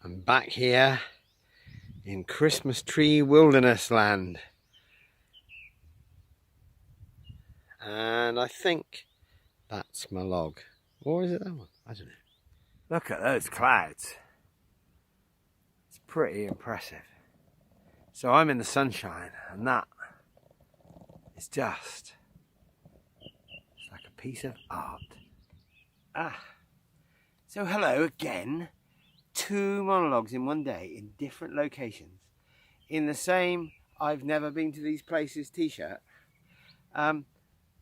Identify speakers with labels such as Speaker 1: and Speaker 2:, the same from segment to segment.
Speaker 1: I'm back here in Christmas tree wilderness land, and I think that's Monologue, or is it that one? I don't know. Look at those clouds. It's pretty impressive. So I'm in the sunshine, and that is just, it's like a piece of art. So hello again. 2 monologues in one day in different locations in the same I've never been to these places t-shirt. When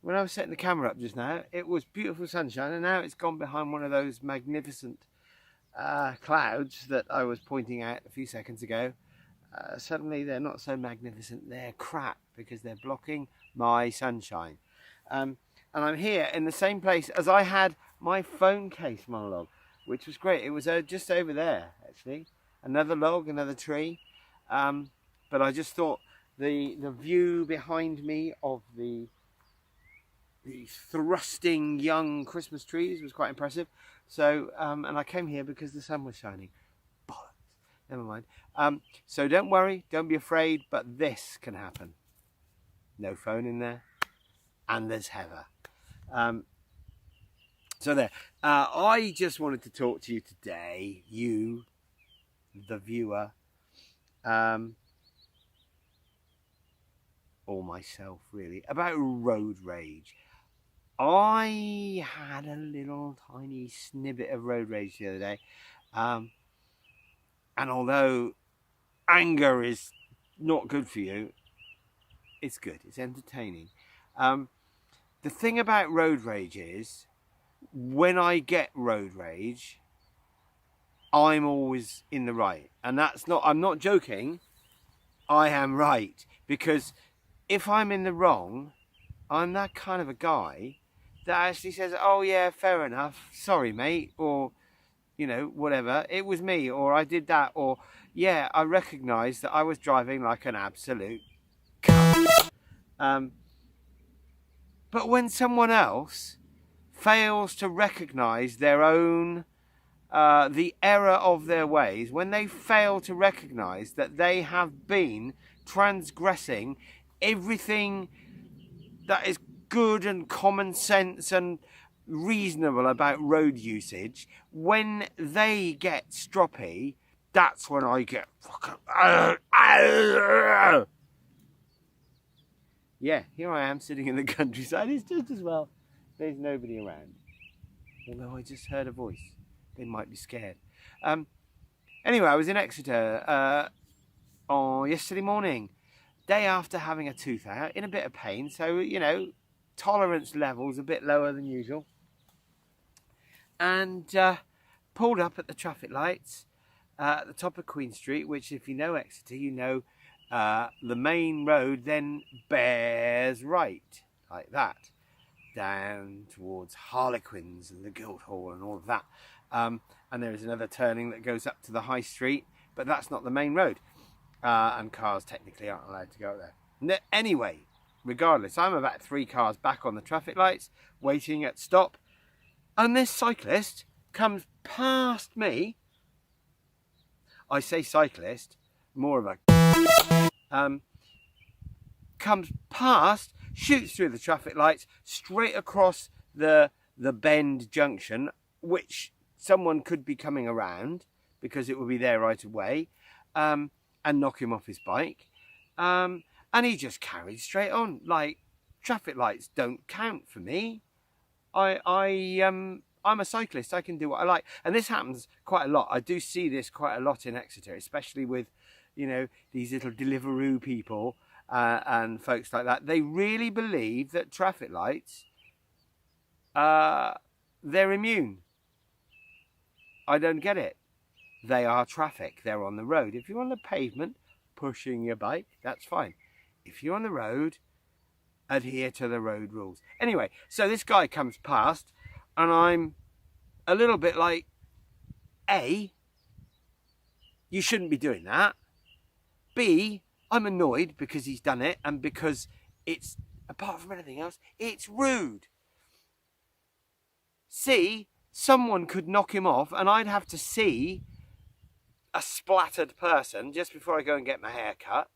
Speaker 1: I was setting the camera up just now, it was beautiful sunshine, and now it's gone behind one of those magnificent clouds that I was pointing out a few seconds ago. Suddenly they're not so magnificent, they're crap because they're blocking my sunshine. And I'm here in the same place as I had my phone case monologue, which was great. It was just over there, actually. Another log, another tree. But I just thought the view behind me of the thrusting young Christmas trees was quite impressive. So, and I came here because the sun was shining. Bollocks. Never mind. So don't worry, don't be afraid, but this can happen. No phone in there, and there's heather. So there, I just wanted to talk to you today, you, the viewer, or myself really, about road rage. I had a little tiny snippet of road rage the other day, and although anger is not good for you, it's good, it's entertaining. The thing about road rage is, when I get road rage, I'm always in the right. And I'm not joking, I am right. Because if I'm in the wrong, I'm that kind of a guy that actually says, oh yeah, fair enough, sorry mate, or, you know, whatever, it was me, or I did that, or yeah, I recognise that I was driving like an absolute cunt. But when someone else fails to recognise their own, the error of their ways, when they fail to recognise that they have been transgressing everything that is good and common sense and reasonable about road usage, when they get stroppy, that's when I get fucking... Yeah, here I am sitting in the countryside. It's just as well there's nobody around. Although I just heard a voice. They might be scared. Anyway, I was in Exeter yesterday morning. Day after having a tooth out, in a bit of pain. So, you know, tolerance levels a bit lower than usual. And pulled up at the traffic lights at the top of Queen Street, which if you know Exeter, you know the main road then bears right, like that, down towards Harlequins and the Guildhall and all of that. And there is another turning that goes up to the High Street, but that's not the main road. And cars technically aren't allowed to go there. Anyway, regardless, I'm about 3 cars back on the traffic lights, waiting at stop. And this cyclist comes past me. I say cyclist, more of a... comes past, shoots through the traffic lights, straight across the bend junction, which someone could be coming around because it will be there right away, and knock him off his bike. And he just carried straight on, like traffic lights don't count for me. I'm a cyclist, I can do what I like. And this happens quite a lot. I do see this quite a lot in Exeter, especially with, you know, these little Deliveroo people and folks like that. They really believe that traffic lights, they're immune. I don't get it. They are traffic. They're on the road. If you're on the pavement pushing your bike, that's fine. If you're on the road, adhere to the road rules. Anyway, so this guy comes past and I'm a little bit like, A, you shouldn't be doing that. B, I'm annoyed because he's done it and because it's, apart from anything else, it's rude. C, someone could knock him off and I'd have to see a splattered person just before I go and get my hair cut.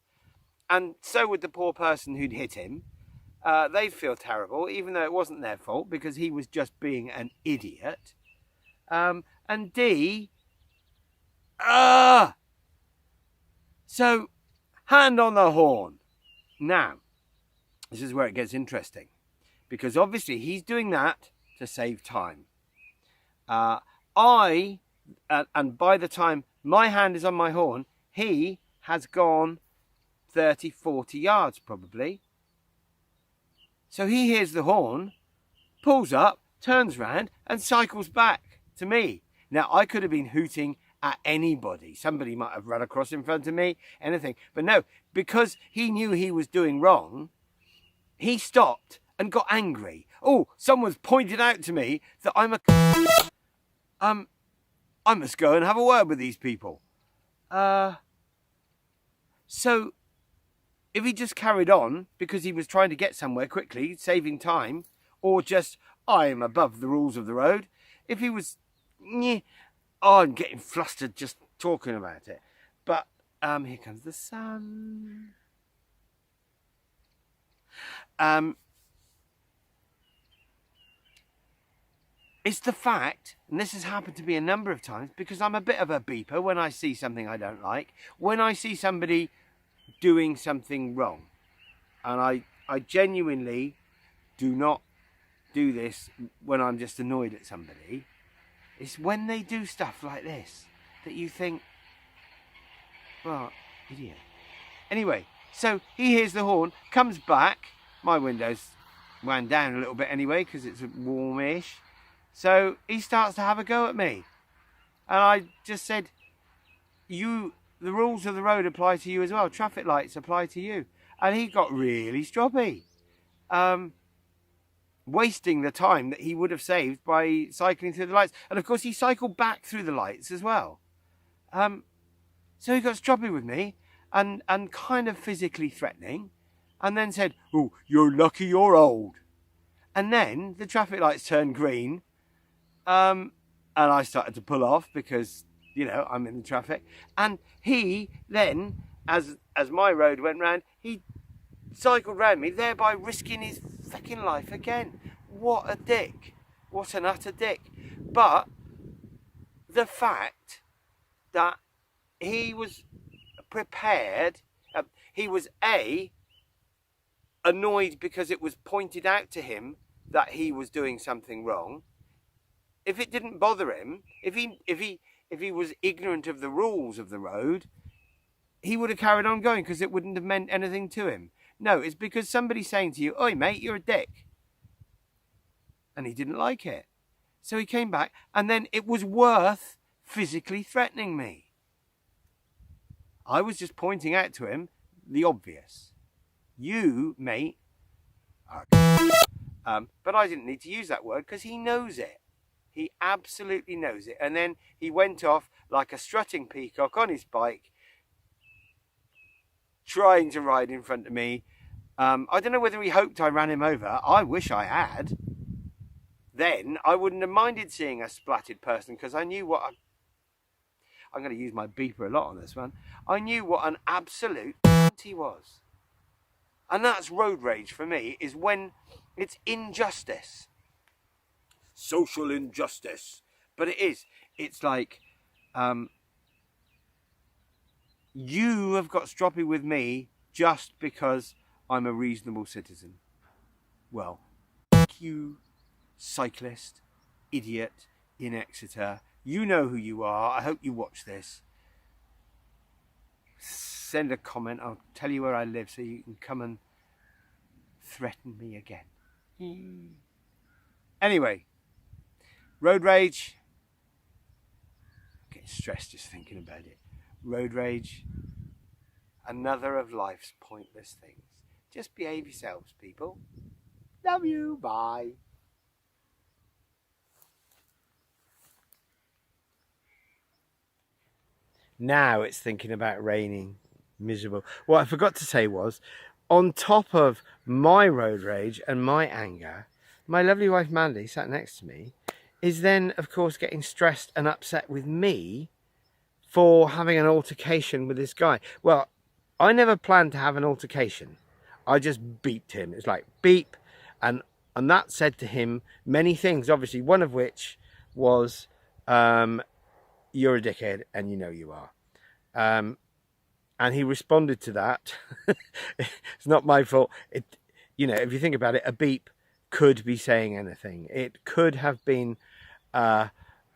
Speaker 1: And so would the poor person who'd hit him. They'd feel terrible, even though it wasn't their fault, because he was just being an idiot. And D, so hand on the horn. Now, this is where it gets interesting, because obviously he's doing that to save time. And by the time my hand is on my horn, he has gone 30, 40 yards probably. So he hears the horn, pulls up, turns round and cycles back to me. Now, I could have been hooting at anybody. Somebody might have run across in front of me, anything. But no, because he knew he was doing wrong, he stopped and got angry. Oh, someone's pointed out to me that I'm a... I must go and have a word with these people. So... if he just carried on because he was trying to get somewhere quickly, saving time, or just, I am above the rules of the road. If he was, I'm getting flustered just talking about it. But here comes the sun. It's the fact, and this has happened to me a number of times, because I'm a bit of a beeper when I see something I don't like. When I see somebody doing something wrong, and I genuinely do not do this when I'm just annoyed at somebody, it's when they do stuff like this that you think, well, idiot. Anyway, so he hears the horn, comes back, my window's wound down a little bit anyway because it's warmish, so he starts to have a go at me, and I just said, the rules of the road apply to you as well. Traffic lights apply to you. And he got really stroppy. Wasting the time that he would have saved by cycling through the lights. And of course he cycled back through the lights as well. So he got stroppy with me and kind of physically threatening. And then said, oh, you're lucky you're old. And then the traffic lights turned green. And I started to pull off because... I'm in the traffic. And he then, as my road went round, he cycled round me, thereby risking his fucking life again. What a dick. What an utter dick. But the fact that he was prepared, he was annoyed because it was pointed out to him that he was doing something wrong. If it didn't bother him, if he was ignorant of the rules of the road, he would have carried on going because it wouldn't have meant anything to him. No, it's because somebody's saying to you, oi mate, you're a dick. And he didn't like it. So he came back, and then it was worth physically threatening me. I was just pointing out to him the obvious. You, mate, are but I didn't need to use that word because he knows it. He absolutely knows it. And then he went off like a strutting peacock on his bike, trying to ride in front of me. I don't know whether he hoped I ran him over. I wish I had. Then I wouldn't have minded seeing a splatted person because I knew what I'm going to use my beeper a lot on this one. I knew what an absolute he was. And that's road rage for me, is when it's injustice. Social injustice. But it is. It's like, you have got stroppy with me just because I'm a reasonable citizen. Well, thank you, cyclist, idiot in Exeter. You know who you are. I hope you watch this. Send a comment. I'll tell you where I live so you can come and threaten me again. Anyway, road rage. I'm getting stressed just thinking about it. Road rage. Another of life's pointless things. Just behave yourselves, people. Love you. Bye. Now it's thinking about raining. Miserable. What I forgot to say was, on top of my road rage and my anger, my lovely wife Mandy, sat next to me, is then, of course, getting stressed and upset with me for having an altercation with this guy. Well, I never planned to have an altercation. I just beeped him. It's like beep, and that said to him many things, obviously, one of which was, you're a dickhead and you know you are. And he responded to that. It's not my fault. You know, if you think about it, a beep could be saying anything. It could have been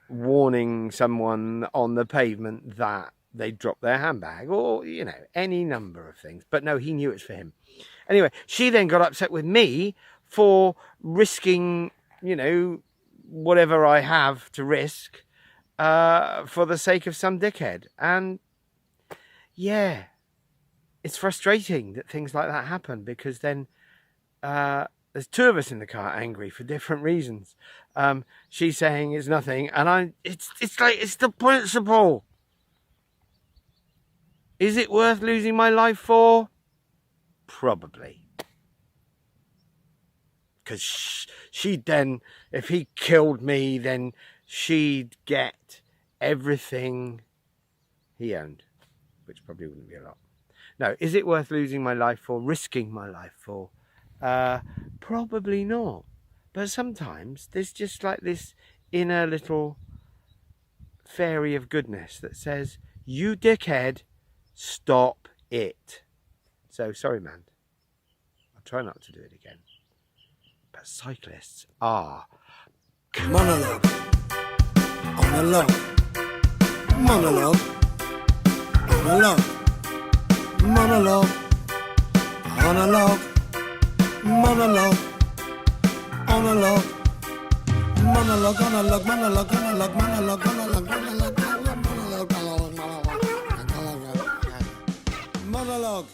Speaker 1: warning someone on the pavement that they dropped their handbag, or, you know, any number of things. But no, he knew it's for him. Anyway, she then got upset with me for risking, you know, whatever I have to risk for the sake of some dickhead. And yeah, it's frustrating that things like that happen, because then there's two of us in the car angry for different reasons. She's saying it's nothing, and it's like, it's the principle. Is it worth losing my life for? Probably. Because she'd then, if he killed me, then she'd get everything he owned, which probably wouldn't be a lot. No, is it worth losing my life for, risking my life for? Probably not. But sometimes there's just like this inner little fairy of goodness that says, you dickhead, stop it. So, sorry, man. I'll try not to do it again. But cyclists are...
Speaker 2: Monologue. On a log. Monologue. On a log. Monologue. On a log. Monologue. On a log. Monologue, on a log, monologue, on a log, monologue, on a log, monologue, monologue, monologue.